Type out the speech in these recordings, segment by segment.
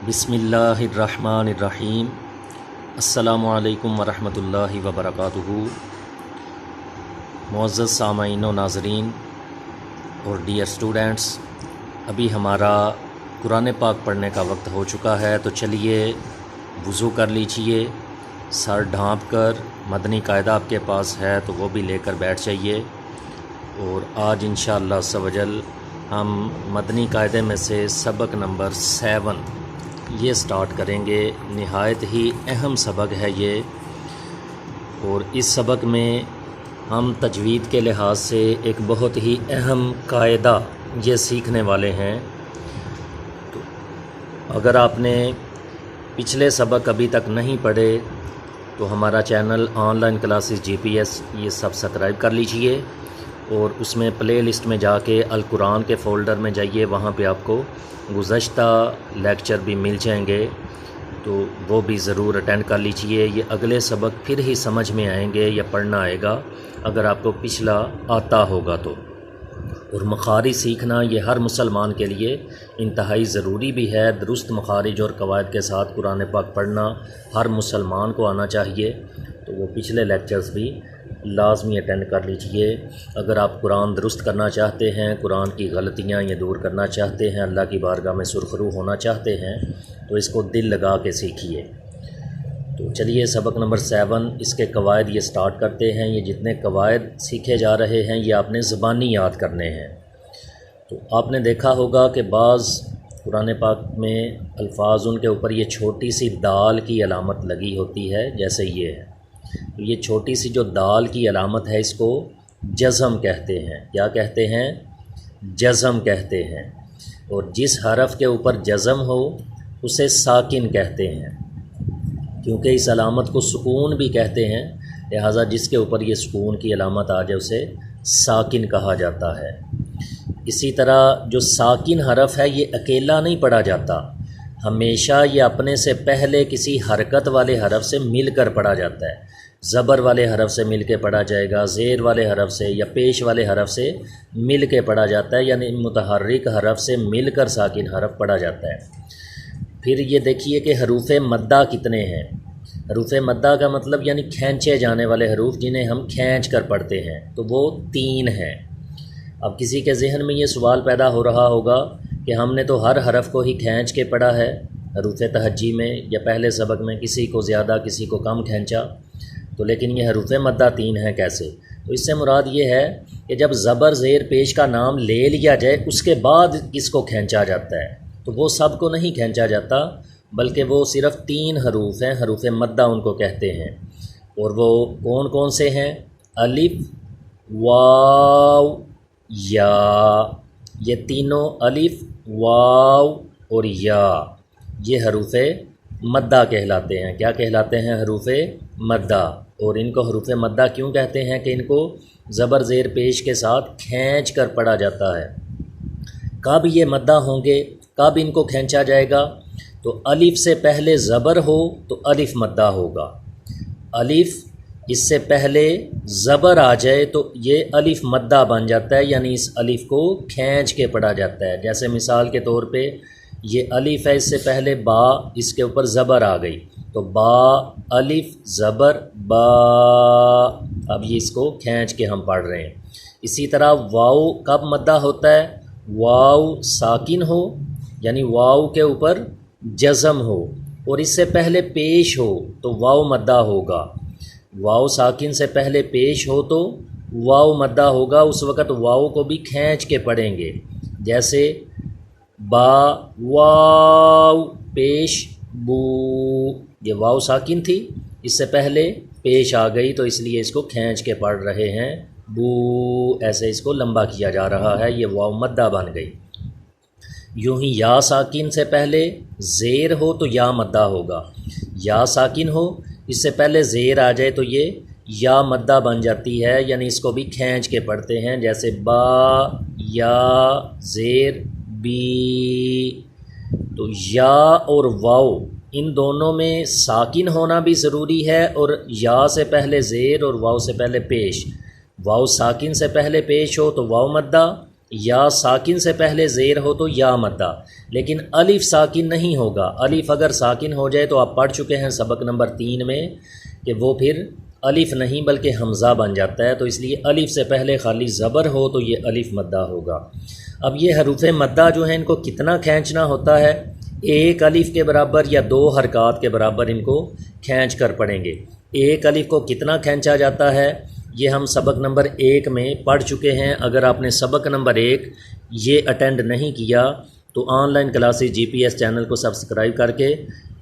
بسم اللہ الرحمن الرحیم۔ السلام علیکم ورحمۃ اللہ وبرکاتہ۔ معزز سامعین و ناظرین اور ڈیئر اسٹوڈنٹس، ابھی ہمارا قرآن پاک پڑھنے کا وقت ہو چکا ہے، تو چلیے وضو کر لیجئے، سر ڈھانپ کر مدنی قاعدہ آپ کے پاس ہے تو وہ بھی لے کر بیٹھ جائیے، اور آج انشاءاللہ عز و جل ہم مدنی قاعدے میں سے سبق نمبر 7 یہ سٹارٹ کریں گے۔ نہایت ہی اہم سبق ہے یہ، اور اس سبق میں ہم تجوید کے لحاظ سے ایک بہت ہی اہم قاعدہ یہ سیکھنے والے ہیں۔ تو اگر آپ نے پچھلے سبق ابھی تک نہیں پڑھے تو ہمارا channel on line classes GPS یہ سبسکرائب کر لیجئے، اور اس میں پلے لسٹ میں جا کے القرآن کے فولڈر میں جائیے، وہاں پہ آپ کو گزشتہ لیکچر بھی مل جائیں گے، تو وہ بھی ضرور اٹینڈ کر لیجئے۔ یہ اگلے سبق پھر ہی سمجھ میں آئیں گے یا پڑھنا آئے گا اگر آپ کو پچھلا آتا ہوگا تو۔ اور مخارج سیکھنا یہ ہر مسلمان کے لیے انتہائی ضروری بھی ہے۔ درست مخارج اور قواعد کے ساتھ قرآن پاک پڑھنا ہر مسلمان کو آنا چاہیے، تو وہ پچھلے لیکچرز بھی لازمی اٹینڈ کر لیجئے۔ اگر آپ قرآن درست کرنا چاہتے ہیں، قرآن کی غلطیاں یہ دور کرنا چاہتے ہیں، اللہ کی بارگاہ میں سرخرو ہونا چاہتے ہیں، تو اس کو دل لگا کے سیکھیے۔ تو چلیے سبق نمبر 7 اس کے قواعد یہ سٹارٹ کرتے ہیں۔ یہ جتنے قواعد سیکھے جا رہے ہیں یہ آپ نے زبانی یاد کرنے ہیں۔ تو آپ نے دیکھا ہوگا کہ بعض قرآن پاک میں الفاظ ان کے اوپر یہ چھوٹی سی دال کی علامت لگی ہوتی ہے، جیسے یہ ہے۔ تو یہ چھوٹی سی جو دال کی علامت ہے اس کو جزم کہتے ہیں۔ کیا کہتے ہیں؟ جزم کہتے ہیں۔ اور جس حرف کے اوپر جزم ہو اسے ساکن کہتے ہیں، کیونکہ اس علامت کو سکون بھی کہتے ہیں، لہٰذا جس کے اوپر یہ سکون کی علامت آ جائے اسے ساکن کہا جاتا ہے۔ اسی طرح جو ساکن حرف ہے یہ اکیلا نہیں پڑھا جاتا، ہمیشہ یہ اپنے سے پہلے کسی حرکت والے حرف سے مل کر پڑھا جاتا ہے۔ زبر والے حرف سے مل کے پڑھا جائے گا، زیر والے حرف سے یا پیش والے حرف سے مل کے پڑھا جاتا ہے، یعنی متحرک حرف سے مل کر ساکن حرف پڑھا جاتا ہے۔ پھر یہ دیکھیے کہ حروف مدہ کتنے ہیں۔ حروف مدہ کا مطلب یعنی کھینچے جانے والے حروف جنہیں ہم کھینچ کر پڑھتے ہیں، تو وہ 3 ہیں۔ اب کسی کے ذہن میں یہ سوال پیدا ہو رہا ہوگا کہ ہم نے تو ہر حرف کو ہی کھینچ کے پڑھا ہے حروف تہجی میں یا پہلے سبق میں، کسی کو زیادہ کسی کو کم کھینچا، تو لیکن یہ حروف مدہ 3 ہیں کیسے؟ تو اس سے مراد یہ ہے کہ جب زبر زیر پیش کا نام لے لیا جائے اس کے بعد اس کو کھینچا جاتا ہے، تو وہ سب کو نہیں کھینچا جاتا، بلکہ وہ صرف 3 حروف ہیں، حروف مدہ ان کو کہتے ہیں۔ اور وہ کون کون سے ہیں؟ الف، واو، یا۔ یہ تینوں الف، واو اور یا یہ حروف مدہ کہلاتے ہیں۔ کیا کہلاتے ہیں؟ حروف مدہ۔ اور ان کو حروف مدہ کیوں کہتے ہیں؟ کہ ان کو زبر زیر پیش کے ساتھ کھینچ کر پڑھا جاتا ہے۔ کب یہ مدہ ہوں گے؟ کب ان کو کھینچا جائے گا؟ تو الف سے پہلے زبر ہو تو الف مدہ ہوگا، الف اس سے پہلے زبر آ جائے تو یہ الف مدہ بن جاتا ہے، یعنی اس الف کو کھینچ کے پڑھا جاتا ہے۔ جیسے مثال کے طور پہ یہ الف ہے، اس سے پہلے با، اس کے اوپر زبر آ گئی تو با، الف زبر با، اب یہ اس کو کھینچ کے ہم پڑھ رہے ہیں۔ اسی طرح واو کب مدہ ہوتا ہے؟ واو ساکن ہو، یعنی واو کے اوپر جزم ہو اور اس سے پہلے پیش ہو تو واو مدہ ہوگا۔ واو ساکن سے پہلے پیش ہو تو واو مدہ ہوگا، اس وقت واو کو بھی کھینچ کے پڑھیں گے، جیسے با واو پیش بو، یہ واو ساکن تھی، اس سے پہلے پیش آ گئی تو اس لیے اس کو کھینچ کے پڑھ رہے ہیں، بو، ایسے اس کو لمبا کیا جا رہا ہے، یہ واو مدہ بن گئی۔ یوں ہی یا ساکن سے پہلے زیر ہو تو یا مدہ ہوگا، یا ساکن ہو اس سے پہلے زیر آ جائے تو یہ یا مدہ بن جاتی ہے، یعنی اس کو بھی کھینچ کے پڑھتے ہیں، جیسے با، یا، زیر، بی۔ تو یا اور واو ان دونوں میں ساکن ہونا بھی ضروری ہے، اور یا سے پہلے زیر اور واو سے پہلے پیش۔ واو ساکن سے پہلے پیش ہو تو واو مدہ، یا ساکن سے پہلے زیر ہو تو یا مدہ، لیکن الف ساکن نہیں ہوگا۔ الف اگر ساکن ہو جائے تو آپ پڑھ چکے ہیں سبق نمبر 3 میں کہ وہ پھر الف نہیں بلکہ حمزہ بن جاتا ہے، تو اس لیے الف سے پہلے خالی زبر ہو تو یہ الف مدہ ہوگا۔ اب یہ حروف مدہ جو ہیں ان کو کتنا کھینچنا ہوتا ہے؟ ایک الف کے برابر یا 2 حرکات کے برابر ان کو کھینچ کر پڑھیں گے۔ ایک الف کو کتنا کھینچا جاتا ہے یہ ہم سبق نمبر 1 میں پڑھ چکے ہیں۔ اگر آپ نے سبق نمبر 1 یہ اٹینڈ نہیں کیا تو on line classes GPS channel کو سبسکرائب کر کے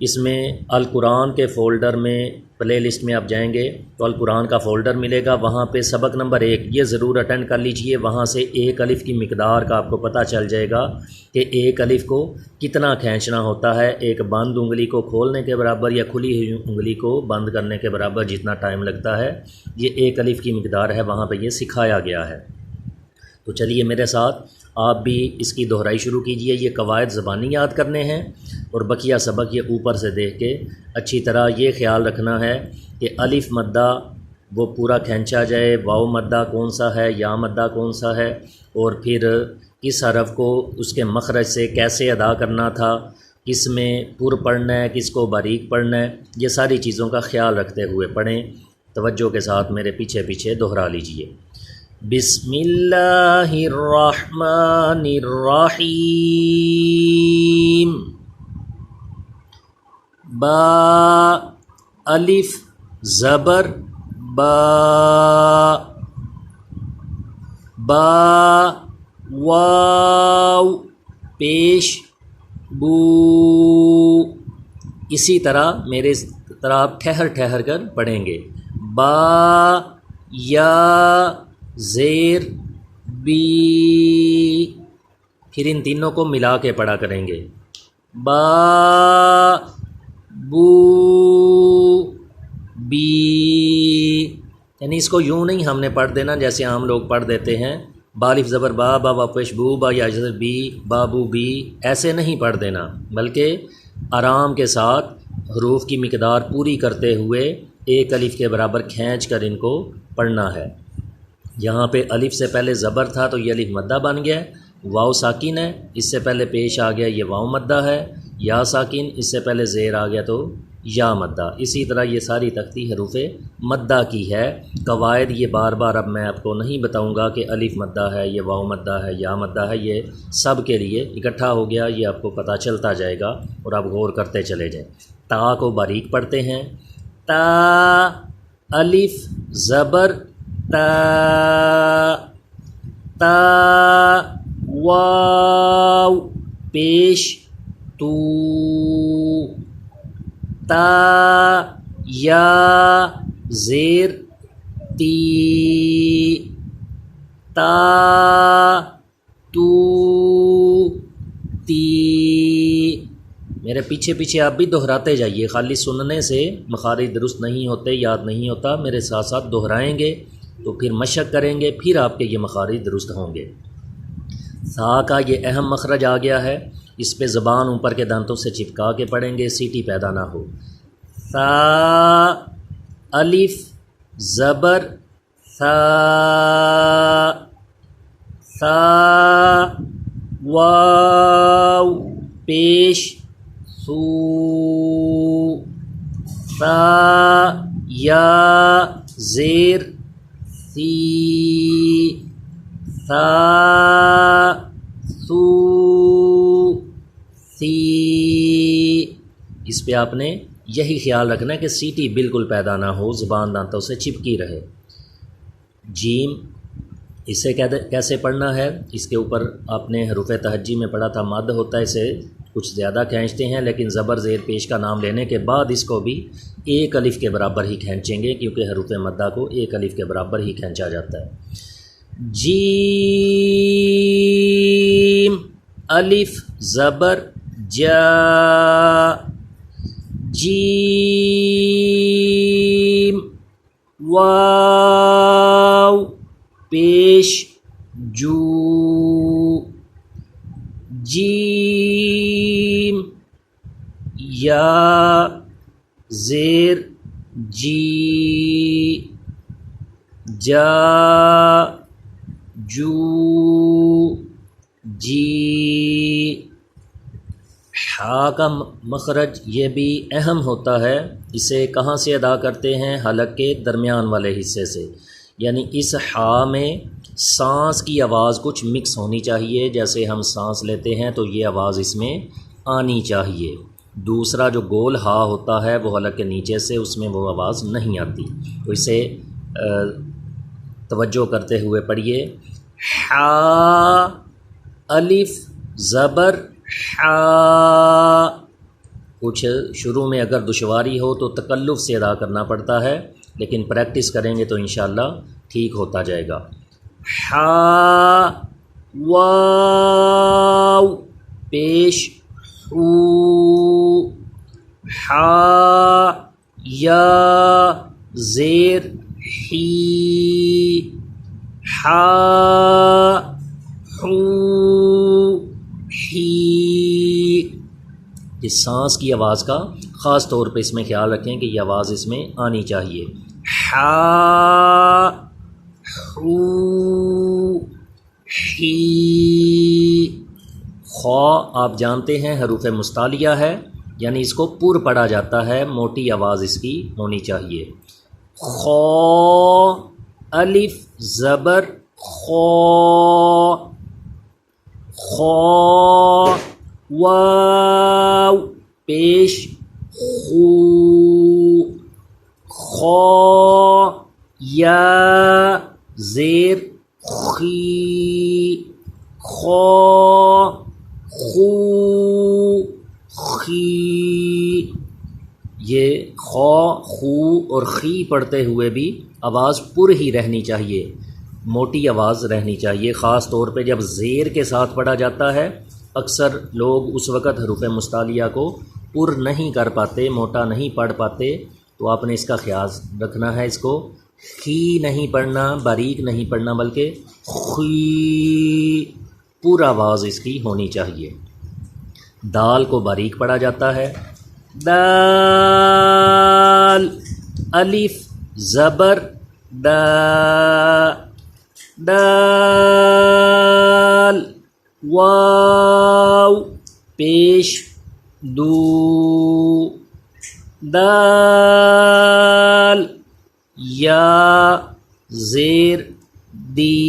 اس میں القرآن کے فولڈر میں پلے لسٹ میں آپ جائیں گے تو القرآن کا فولڈر ملے گا، وہاں پہ سبق نمبر 1 یہ ضرور اٹینڈ کر لیجئے۔ وہاں سے ایک الف کی مقدار کا آپ کو پتہ چل جائے گا کہ ایک الف کو کتنا کھینچنا ہوتا ہے۔ ایک بند انگلی کو کھولنے کے برابر یا کھلی ہوئی انگلی کو بند کرنے کے برابر جتنا ٹائم لگتا ہے یہ ایک الف کی مقدار ہے، وہاں پہ یہ سکھایا گیا ہے۔ تو چلیے میرے ساتھ آپ بھی اس کی دہرائی شروع کیجئے۔ یہ قواعد زبانی یاد کرنے ہیں اور بقیہ سبق یہ اوپر سے دیکھ کے اچھی طرح یہ خیال رکھنا ہے کہ الف مدہ وہ پورا کھینچا جائے، واو مدہ کون سا ہے، یا مدہ کون سا ہے، اور پھر کس حرف کو اس کے مخرج سے کیسے ادا کرنا تھا، کس میں پر پڑھنا ہے، کس کو باریک پڑھنا ہے، یہ ساری چیزوں کا خیال رکھتے ہوئے پڑھیں۔ توجہ کے ساتھ میرے پیچھے پیچھے دہرا لیجئے۔ بسم اللہ الرحمن الرحیم۔ با الف زبر با، با واو پیش بو۔ اسی طرح میرے طرح آپ ٹھہر ٹھہر کر پڑھیں گے۔ با یا زیر بی، پھر ان تینوں کو ملا کے پڑھا کریں گے۔ با بو بی، یعنی اس کو یوں نہیں ہم نے پڑھ دینا جیسے عام لوگ پڑھ دیتے ہیں، بالف زبر با، با واپش بو، با یا زبر بی، بابو بی، ایسے نہیں پڑھ دینا، بلکہ آرام کے ساتھ حروف کی مقدار پوری کرتے ہوئے ایک الف کے برابر کھینچ کر ان کو پڑھنا ہے۔ یہاں پہ الف سے پہلے زبر تھا تو یہ الف مدہ بن گیا، واو ساکن ہے اس سے پہلے پیش آ گیا یہ واو مدہ ہے، یا ساکن اس سے پہلے زیر آ گیا تو یا مدہ۔ اسی طرح یہ ساری تختی حروف مدہ کی ہے۔ قواعد یہ بار بار اب میں آپ کو نہیں بتاؤں گا کہ الف مدہ ہے، یہ واو مدہ ہے، یا مدہ ہے، یہ سب کے لیے اکٹھا ہو گیا، یہ آپ کو پتہ چلتا جائے گا اور آپ غور کرتے چلے جائیں۔ تا کو باریک پڑھتے ہیں۔ تا الف زبر تا، تا واو پیش تو، تا یا زیر تی، تا تو تی۔ میرے پیچھے پیچھے آپ بھی دہراتے جائیے، خالی سننے سے مخارج درست نہیں ہوتے، یاد نہیں ہوتا، میرے ساتھ ساتھ دہرائیں گے تو پھر مشق کریں گے، پھر آپ کے یہ مخارج درست ہوں گے۔ سا کا یہ اہم مخرج آ گیا ہے، اس پہ زبان اوپر کے دانتوں سے چپکا کے پڑھیں گے، سیٹی پیدا نہ ہو۔ سا الف زبر سا، سا واو پیش سو، سا یا زیر سی، سا سو سی۔ اس پہ آپ نے یہی خیال رکھنا ہے کہ سیٹی بالکل پیدا نہ ہو، زبان دانتوں سے چپکی رہے۔ جیم اسے کیسے پڑھنا ہے، اس کے اوپر آپ نے حروف تہجی میں پڑھا تھا، مد ہوتا ہے، اسے کچھ زیادہ کھینچتے ہیں، لیکن زبر زیر پیش کا نام لینے کے بعد اس کو بھی ایک الف کے برابر ہی کھینچیں گے، کیونکہ حروف مدہ کو ایک الف کے برابر ہی کھینچا جاتا ہے۔ جیم الف زبر جا، جیم واو پیش جو، جیم یا زیر جی، جا جو، جی۔ حا کا مخرج یہ بھی اہم ہوتا ہے، اسے کہاں سے ادا کرتے ہیں؟ حلق کے درمیان والے حصے سے، یعنی اس حا میں سانس کی آواز کچھ مکس ہونی چاہیے، جیسے ہم سانس لیتے ہیں تو یہ آواز اس میں آنی چاہیے۔ دوسرا جو گول ہا ہوتا ہے وہ حلق کے نیچے سے، اس میں وہ آواز نہیں آتی، تو اسے توجہ کرتے ہوئے پڑھیے۔ حا، الف زبر حا۔ کچھ شروع میں اگر دشواری ہو تو تکلف سے ادا کرنا پڑتا ہے، لیکن پریکٹس کریں گے تو انشاءاللہ ٹھیک ہوتا جائے گا۔ حا، واو پیش حو، حا یا زیر حی، حا حو حی۔ اس سانس کی آواز کا خاص طور پہ اس میں خیال رکھیں کہ یہ آواز اس میں آنی چاہیے۔ حا حو حی۔ خا آپ جانتے ہیں حروف مستعلیہ ہے، یعنی اس کو پر پڑھا جاتا ہے، موٹی آواز اس کی ہونی چاہیے۔ خا، الف زبر خا، خا، واو پیش خو، خا یا زیر خی، خا خو خی۔ یہ خا، خو اور خی پڑھتے ہوئے بھی آواز پر ہی رہنی چاہیے، موٹی آواز رہنی چاہیے، خاص طور پہ جب زیر کے ساتھ پڑھا جاتا ہے۔ اکثر لوگ اس وقت حروف مستعلیہ کو پر نہیں کر پاتے، موٹا نہیں پڑھ پاتے، تو آپ نے اس کا خیال رکھنا ہے، اس کو خی نہیں پڑھنا، باریک نہیں پڑھنا، بلکہ خی پورا آواز اس کی ہونی چاہیے۔ دال کو باریک پڑھا جاتا ہے، دال، الف زبر دا، دال، واو پیش دو، دال یا زیر دی،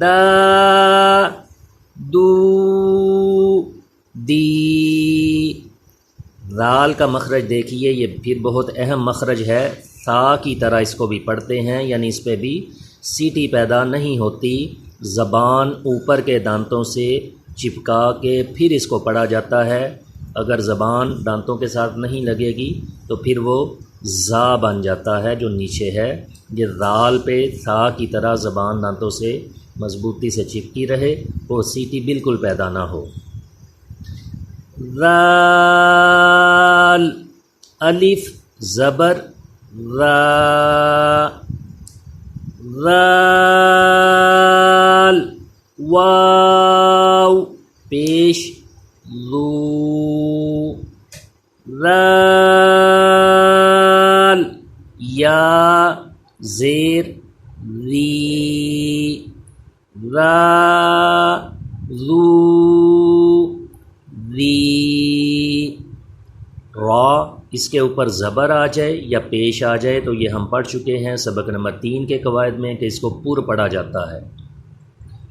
دا دو دی۔ دال کا مخرج دیکھیے، یہ پھر بہت اہم مخرج ہے، تا کی طرح اس کو بھی پڑھتے ہیں، یعنی اس پہ بھی سیٹی پیدا نہیں ہوتی، زبان اوپر کے دانتوں سے چپکا کے پھر اس کو پڑھا جاتا ہے۔ اگر زبان دانتوں کے ساتھ نہیں لگے گی تو پھر وہ زا بن جاتا ہے جو نیچے ہے۔ یہ دال پہ تھا کی طرح زبان دانتوں سے مضبوطی سے چپکی رہے، وہ سیٹی بالکل پیدا نہ ہو۔ ذال، الف زبر را، ذال، واو پیش ذو، ذال یا زیر ذی، ذا ذو ذی۔ را اس کے اوپر زبر آ جائے یا پیش آ جائے تو یہ ہم پڑھ چکے ہیں سبق نمبر 3 کے قواعد میں کہ اس کو پر پڑھا جاتا ہے،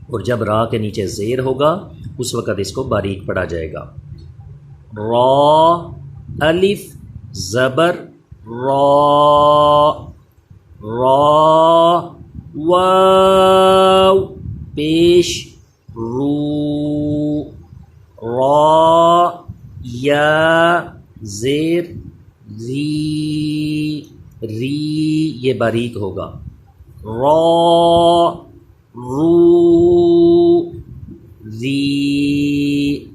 اور جب را کے نیچے زیر ہوگا اس وقت اس کو باریک پڑھا جائے گا۔ را، الف زبر را، را، واو پیش رو، را یا زیر ری، ری یہ باریک ہوگا، را رو ری۔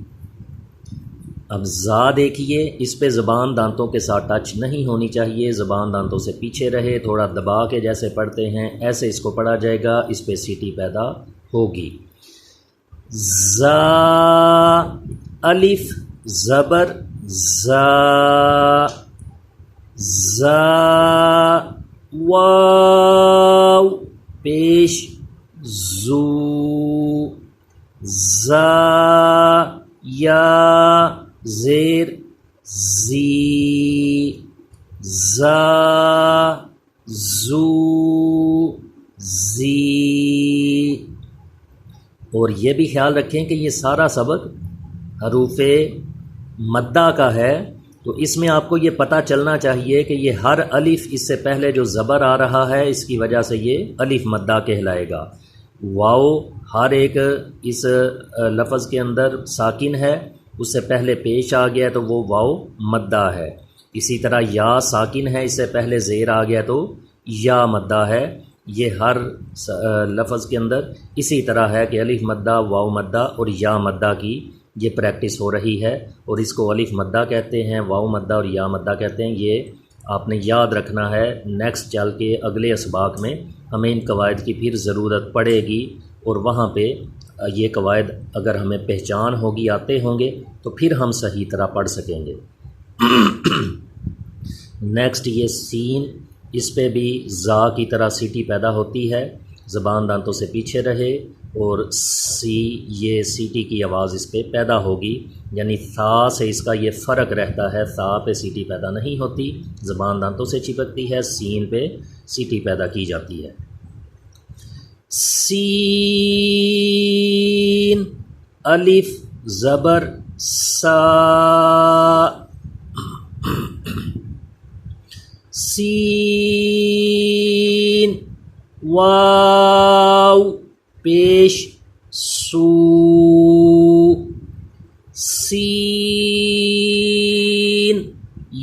اب زا دیکھیے، اس پہ زبان دانتوں کے ساتھ ٹچ نہیں ہونی چاہیے، زبان دانتوں سے پیچھے رہے، تھوڑا دبا کے جیسے پڑھتے ہیں ایسے اس کو پڑھا جائے گا، اس پہ سیٹی پیدا ہوگی۔ زا، الف زبر زا، زا، واو پیش زو، زا یا زیر زی، زا زو زی۔ اور یہ بھی خیال رکھیں کہ یہ سارا سبق حروف مدہ کا ہے، تو اس میں آپ کو یہ پتہ چلنا چاہیے کہ یہ ہر الف اس سے پہلے جو زبر آ رہا ہے اس کی وجہ سے یہ الف مدہ کہلائے گا۔ واؤ ہر ایک اس لفظ کے اندر ساکن ہے، اس سے پہلے پیش آ گیا تو وہ واؤ مدہ ہے۔ اسی طرح یا ساکن ہے، اس سے پہلے زیر آ گیا تو یا مدہ ہے۔ یہ ہر لفظ کے اندر اسی طرح ہے کہ الف مدہ، واؤ مدہ اور یا مدہ کی یہ پریکٹس ہو رہی ہے، اور اس کو الف مدہ کہتے ہیں، واؤ مدہ اور یا مدہ کہتے ہیں۔ یہ آپ نے یاد رکھنا ہے، نیکسٹ چل کے اگلے اسباق میں ہمیں ان قواعد کی پھر ضرورت پڑے گی، اور وہاں پہ یہ قواعد اگر ہمیں پہچان ہوگی، آتے ہوں گے تو پھر ہم صحیح طرح پڑھ سکیں گے۔ نیکسٹ یہ سین، اس پہ بھی زا کی طرح سیٹی پیدا ہوتی ہے، زبان دانتوں سے پیچھے رہے، اور سی یہ سیٹی کی آواز اس پہ پیدا ہوگی، یعنی ثا سے اس کا یہ فرق رہتا ہے، ثا پہ سیٹی پیدا نہیں ہوتی، زبان دانتوں سے چپکتی ہے، سین پہ سیٹی پیدا کی جاتی ہے۔ سین الف زبر سا، سین واو پیش سو، سین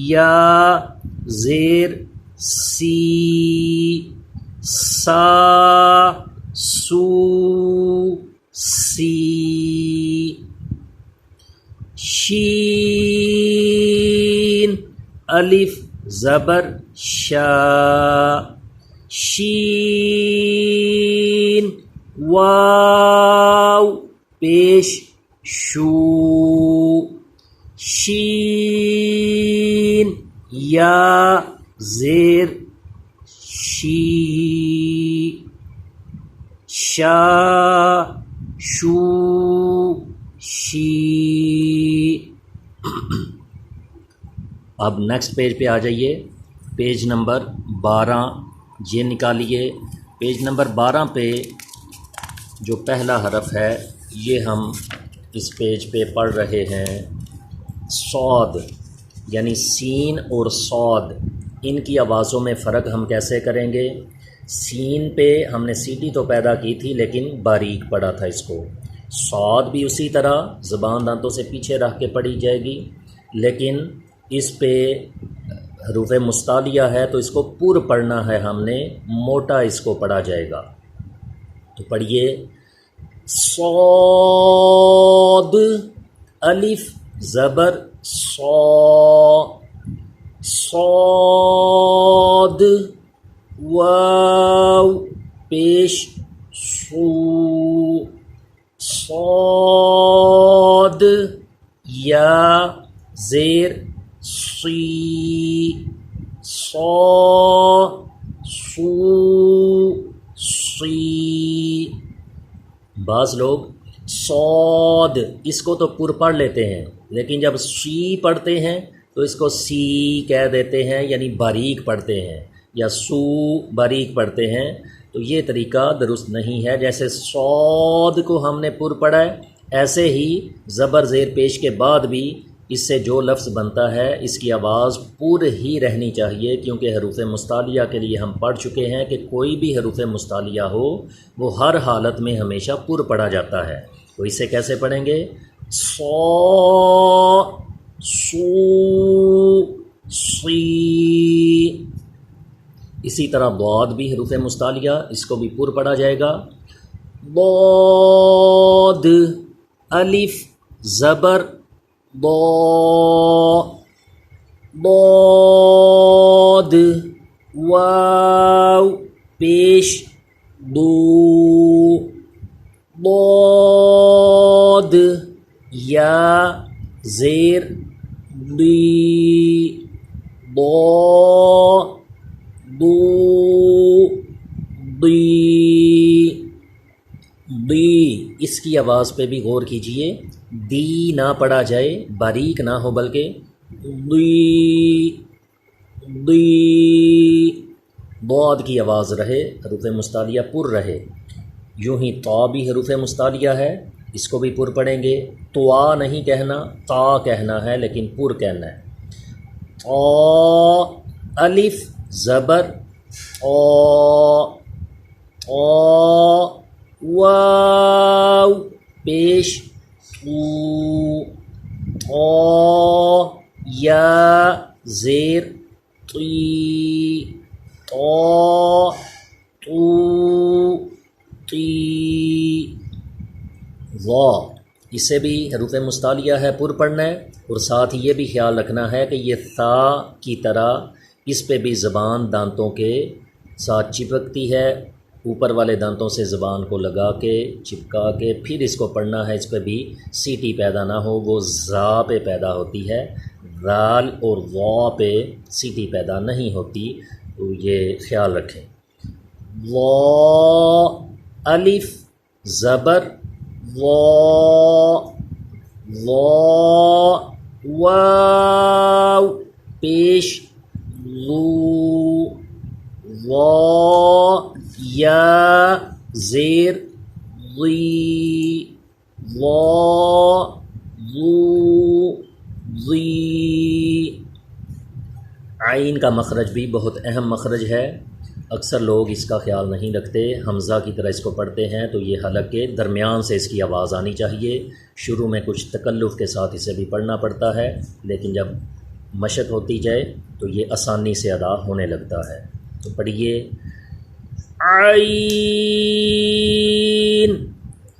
یا زیر سی، سا سو سی، شین الف زبر شا، شین واو پیش شو، شین یا زیر شی، شا شو شی۔ اب نیکسٹ پیج پہ آ جائیے، پیج نمبر 12 یہ نکالیے۔ پیج نمبر 12 پہ جو پہلا حرف ہے یہ ہم اس پیج پہ پڑھ رہے ہیں، صاد، یعنی سین اور صاد، ان کی آوازوں میں فرق ہم کیسے کریں گے؟ سین پہ ہم نے سیٹی تو پیدا کی تھی لیکن باریک پڑھا تھا اس کو، صاد بھی اسی طرح زبان دانتوں سے پیچھے رکھ کے پڑھی جائے گی، لیکن اس پہ حروف مستعلیہ ہے تو اس کو پر پڑھنا ہے، ہم نے موٹا اس کو پڑھا جائے گا۔ تو پڑھیے، صاد الف زبر صا، صاد واو پیش سو، صاد یا زیر سی، صا سو سی۔ بعض لوگ صاد اس کو تو پر پڑھ لیتے ہیں، لیکن جب سی پڑھتے ہیں تو اس کو سی کہہ دیتے ہیں، یعنی باریک پڑھتے ہیں، یا سو باریک پڑھتے ہیں، تو یہ طریقہ درست نہیں ہے۔ جیسے صاد کو ہم نے پر پڑھا ہے، ایسے ہی زبر زیر پیش کے بعد بھی اس سے جو لفظ بنتا ہے اس کی آواز پر ہی رہنی چاہیے، کیونکہ حروف مستعلیہ کے لیے ہم پڑھ چکے ہیں کہ کوئی بھی حروف مستعلیہ ہو وہ ہر حالت میں ہمیشہ پر پڑھا جاتا ہے۔ تو اسے کیسے پڑھیں گے؟ صا سو سی۔ اسی طرح ضاد بھی حروف مستعلیہ، اس کو بھی پر پڑھا جائے گا۔ ضاد الف زبر ضا، ضاد واو پیش دو، ضاد یا زیر دی، ضا دو دی دی، اس کی آواز پہ بھی غور کیجئے، دی نہ پڑھا جائے، باریک نہ ہو بلکہ دی دی، ضاد کی آواز رہے، حروف مستعلیہ پر رہے۔ یوں ہی طا بھی حروف مستعلیہ ہے، اس کو بھی پر پڑھیں گے، طا نہیں کہنا، تا کہنا ہے لیکن پر کہنا ہے۔ طا الف زبر طا، طا واو پیش تو، طا یا زیر طی، طا تو تی، وا، اسے بھی حروف مستعلیہ ہے، پر پڑھنا ہے، اور ساتھ یہ بھی خیال رکھنا ہے کہ یہ ثا کی طرح اس پہ بھی زبان دانتوں کے ساتھ چپکتی ہے، اوپر والے دانتوں سے زبان کو لگا کے چپکا کے پھر اس کو پڑھنا ہے، اس پہ بھی سیٹی پیدا نہ ہو، وہ زا پہ پیدا ہوتی ہے، ذال اور وا پہ سیٹی پیدا نہیں ہوتی، تو یہ خیال رکھیں۔ وا الف زبر وا، وا واو پیش ذو، وا یا زیر ضی، وا ذو ضی۔ عین کا مخرج بھی بہت اہم مخرج ہے، اکثر لوگ اس کا خیال نہیں رکھتے، حمزہ کی طرح اس کو پڑھتے ہیں، تو یہ حلق کے درمیان سے اس کی آواز آنی چاہیے۔ شروع میں کچھ تکلف کے ساتھ اسے بھی پڑھنا پڑتا ہے، لیکن جب مشق ہوتی جائے تو یہ آسانی سے ادا ہونے لگتا ہے۔ تو پڑھیے، عین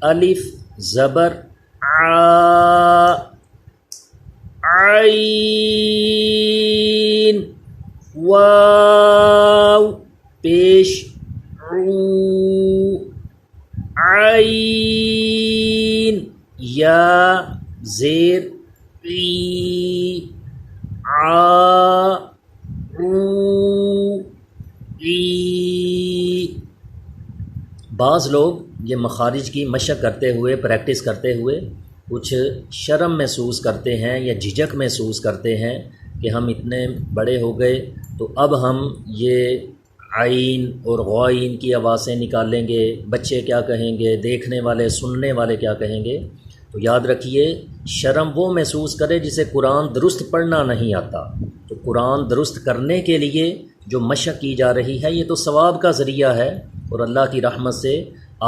الف زبر آ، عین واو پیش عو، عین یا زیر عی، عا عو عی۔ بعض لوگ یہ مخارج کی مشق کرتے ہوئے، پریکٹس کرتے ہوئے کچھ شرم محسوس کرتے ہیں یا جھجک محسوس کرتے ہیں کہ ہم اتنے بڑے ہو گئے تو اب ہم یہ عین اور غائن کی آوازیں نکالیں گے، بچے کیا کہیں گے، دیکھنے والے سننے والے کیا کہیں گے۔ تو یاد رکھیے، شرم وہ محسوس کرے جسے قرآن درست پڑھنا نہیں آتا، تو قرآن درست کرنے کے لیے جو مشق کی جا رہی ہے یہ تو ثواب کا ذریعہ ہے اور اللہ کی رحمت سے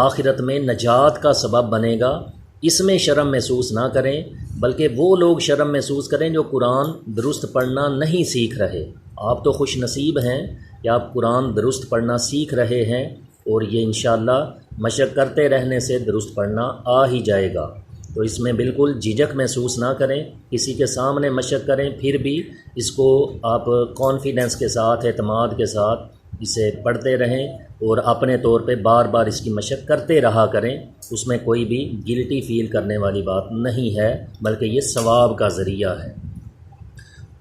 آخرت میں نجات کا سبب بنے گا، اس میں شرم محسوس نہ کریں، بلکہ وہ لوگ شرم محسوس کریں جو قرآن درست پڑھنا نہیں سیکھ رہے۔ آپ تو خوش نصیب ہیں کہ آپ قرآن درست پڑھنا سیکھ رہے ہیں، اور یہ انشاءاللہ مشق کرتے رہنے سے درست پڑھنا آ ہی جائے گا۔ تو اس میں بالکل جھجک محسوس نہ کریں، کسی کے سامنے مشق کریں پھر بھی اس کو آپ کانفیڈنس کے ساتھ، اعتماد کے ساتھ اسے پڑھتے رہیں اور اپنے طور پہ بار بار اس کی مشق کرتے رہا کریں، اس میں کوئی بھی گلٹی فیل کرنے والی بات نہیں ہے، بلکہ یہ ثواب کا ذریعہ ہے۔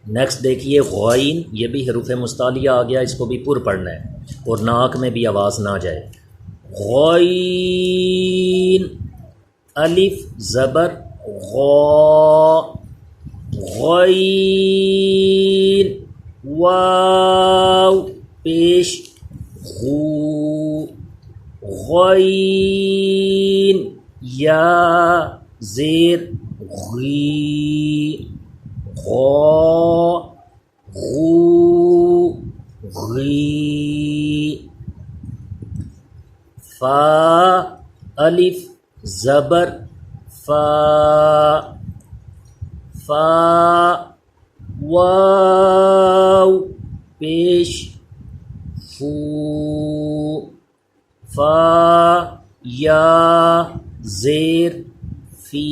نیکسٹ دیکھیے، غائن، یہ بھی حروف مستعلیہ آ گیا، اس کو بھی پر پڑھنا ہے اور ناک میں بھی آواز نہ جائے۔ غائن الف زبر غا، غائن واو پیش غو، غائن یا زیر غی، غا غو غی۔ فا الف زبر فا، فا واو پیش فو، فا یا زیر فی،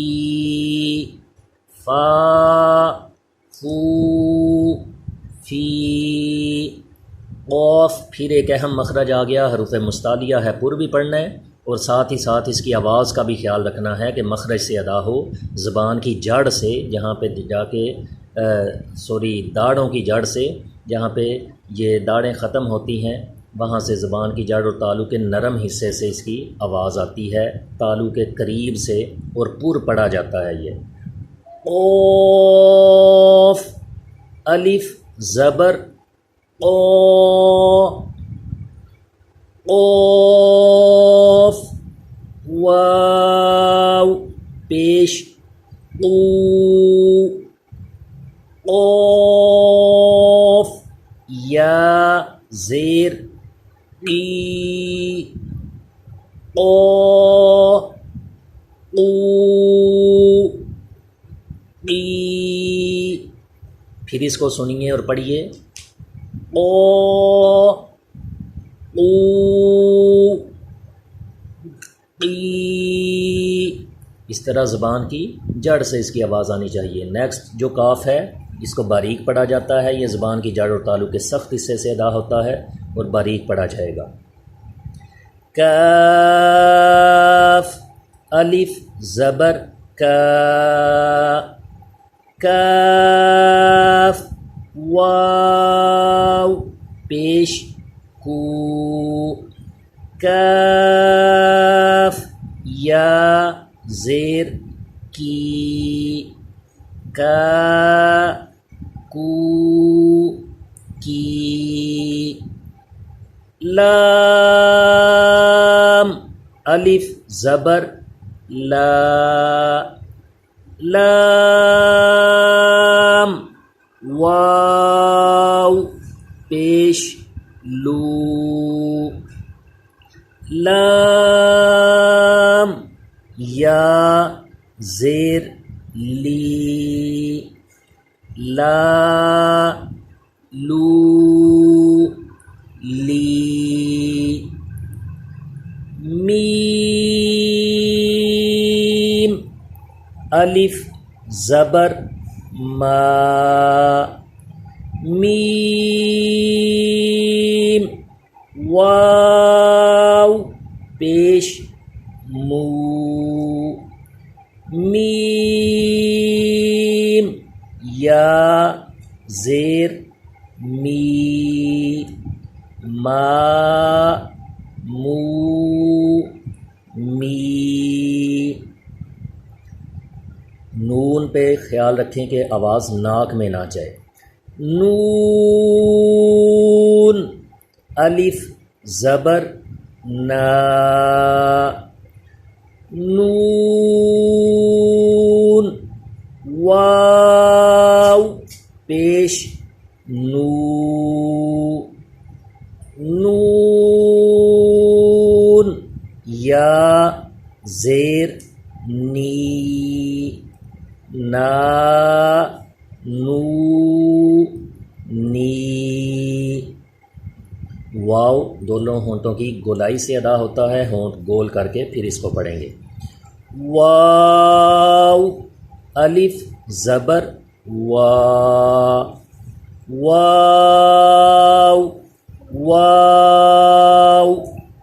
فا فو فی۔ قاف پھر ایک اہم مخرج آ گیا، حروف مستعلیہ ہے، پر بھی پڑھنا ہے اور ساتھ ہی ساتھ اس کی آواز کا بھی خیال رکھنا ہے کہ مخرج سے ادا ہو، زبان کی جڑ سے، جہاں پہ جا کے داڑھوں کی جڑ سے جہاں پہ یہ داڑھیں ختم ہوتی ہیں، وہاں سے زبان کی جڑ اور تالو کے نرم حصے سے اس کی آواز آتی ہے، تالو کے قریب سے، اور پر پڑا جاتا ہے یہ۔ قاف، الف زبر قا، قاف، واو پیش قو، قاف، یا زیر قی، قا، قو، قی۔ پھر اس کو سنیے اور پڑھیے، قا، قو، قی۔ اس طرح زبان کی جڑ سے اس کی آواز آنی چاہیے۔ نیکسٹ جو کاف ہے اس کو باریک پڑھا جاتا ہے، یہ زبان کی جڑ اور تالو کے سخت حصے سے ادا ہوتا ہے اور باریک پڑھا جائے گا۔ کاف، الف زبر کا، کاف، واو پیش کو، کاف، یا زیر کی، کا، کو، کی۔ لام، الف زبر لا، لام، واو پیش لو، لام، یا زیر لی، لا، لو، لی۔ میم، الف زبر ما، میم، واو پیش مو، میم، یا زیر می، ما، مو، می۔ نون پہ خیال رکھیں کہ آواز ناک میں نہ جائے۔ نون، الف زبر نا، نون، واو پیش نو، نون، یا زیر نی، نا، نو، نی۔ واو دونوں ہونٹوں کی گولائی سے ادا ہوتا ہے، ہونٹ گول کر کے پھر اس کو پڑھیں گے۔ واو، الف زبر وا، واو، واو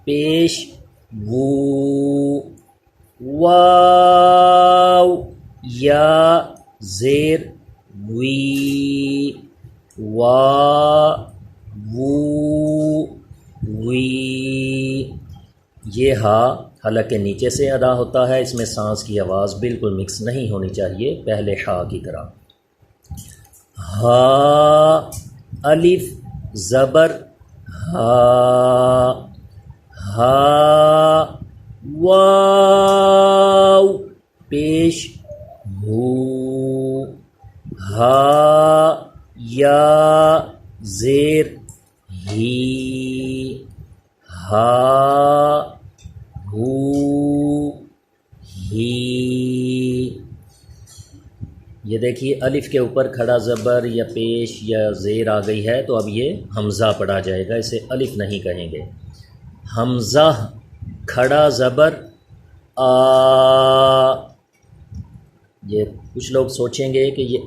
پیش وو، واو، یا زیر وی، وا، وو، وی۔ یہ ہا حلق کے نیچے سے ادا ہوتا ہے، اس میں سانس کی آواز بالکل مکس نہیں ہونی چاہیے، پہلے ہا کی طرح۔ ہا، الف زبر ہا، ہا، واو پیش ہو، ہا، یا زیر ہی، ہا، ہو، ہی۔ یہ دیکھیے الف کے اوپر کھڑا زبر یا پیش یا زیر آ گئی ہے، تو اب یہ حمزہ پڑھا جائے گا، اسے الف نہیں کہیں گے۔ حمزہ، کھڑا زبر آ۔ یہ کچھ لوگ سوچیں گے کہ یہ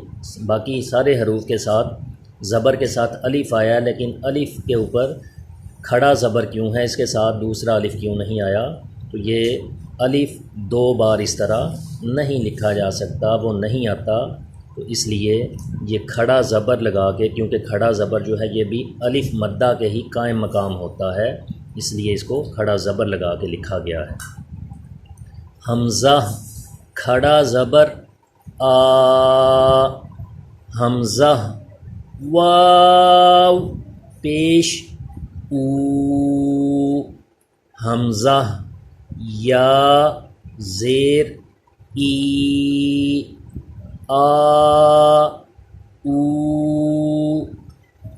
باقی سارے حروف کے ساتھ زبر کے ساتھ الف آیا، لیکن الف کے اوپر کھڑا زبر کیوں ہے، اس کے ساتھ دوسرا الف کیوں نہیں آیا؟ تو یہ الف دو بار اس طرح نہیں لکھا جا سکتا، وہ نہیں آتا، تو اس لیے یہ کھڑا زبر لگا کے، کیونکہ کھڑا زبر جو ہے یہ بھی الف مدہ کے ہی قائم مقام ہوتا ہے، اس لیے اس کو کھڑا زبر لگا کے لکھا گیا ہے۔ حمزہ کھڑا زبر آ، حمزہ واو پیش او، حمزہ یا زیر ای، آ او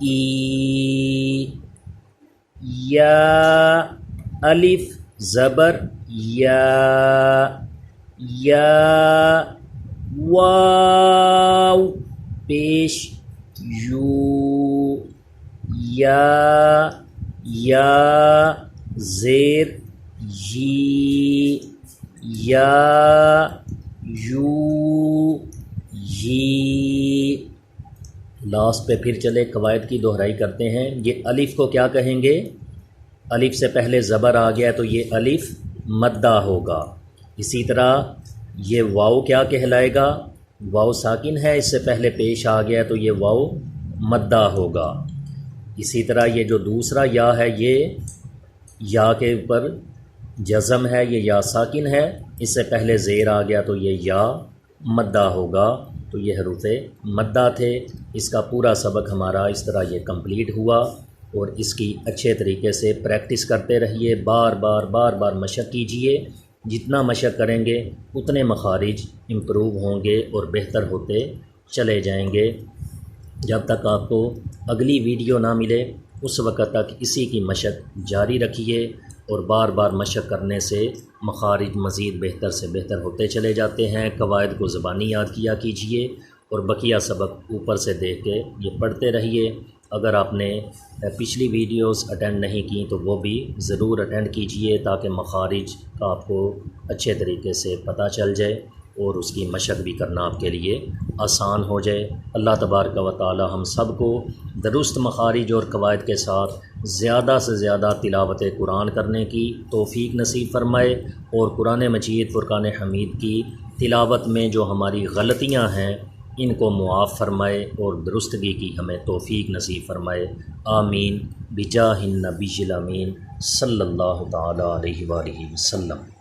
ای، یا الف زبر یا، یا واو پیش یو، یا زیر یی، یا یو یی۔ لاسٹ پہ پھر چلے قواعد کی دہرائی کرتے ہیں۔ یہ الف کو کیا کہیں گے؟ الف سے پہلے زبر آ گیا تو یہ الف مدہ ہوگا۔ اسی طرح یہ واو کیا کہلائے گا؟ واو ساکن ہے، اس سے پہلے پیش آ گیا تو یہ واو مدہ ہوگا۔ اسی طرح یہ جو دوسرا یا ہے، یہ یا کے اوپر جزم ہے، یہ یا ساکن ہے، اس سے پہلے زیر آ گیا تو یہ یا مدہ ہوگا۔ تو یہ حروف مدہ تھے۔ اس کا پورا سبق ہمارا اس طرح یہ کمپلیٹ ہوا، اور اس کی اچھے طریقے سے پریکٹس کرتے رہیے، بار بار مشق کیجئے۔ جتنا مشق کریں گے اتنے مخارج امپروو ہوں گے اور بہتر ہوتے چلے جائیں گے۔ جب تک آپ کو اگلی ویڈیو نہ ملے اس وقت تک اسی کی مشق جاری رکھیے، اور بار بار مشق کرنے سے مخارج مزید بہتر سے بہتر ہوتے چلے جاتے ہیں۔ قواعد کو زبانی یاد کیا کیجئے، اور بقیہ سبق اوپر سے دیکھ کے یہ پڑھتے رہیے۔ اگر آپ نے پچھلی ویڈیوز اٹینڈ نہیں کی تو وہ بھی ضرور اٹینڈ کیجئے، تاکہ مخارج کا آپ کو اچھے طریقے سے پتہ چل جائے اور اس کی مشق بھی کرنا آپ کے لیے آسان ہو جائے۔ اللہ تبارک و تعالی ہم سب کو درست مخارج اور قواعد کے ساتھ زیادہ سے زیادہ تلاوت قرآن کرنے کی توفیق نصیب فرمائے، اور قرآن مجید فرقان حمید کی تلاوت میں جو ہماری غلطیاں ہیں ان کو معاف فرمائے، اور درستگی کی ہمیں توفیق نصیب فرمائے۔ آمین بجاہ النبی الامین صلی اللہ تعالی علیہ وآلہ وسلم۔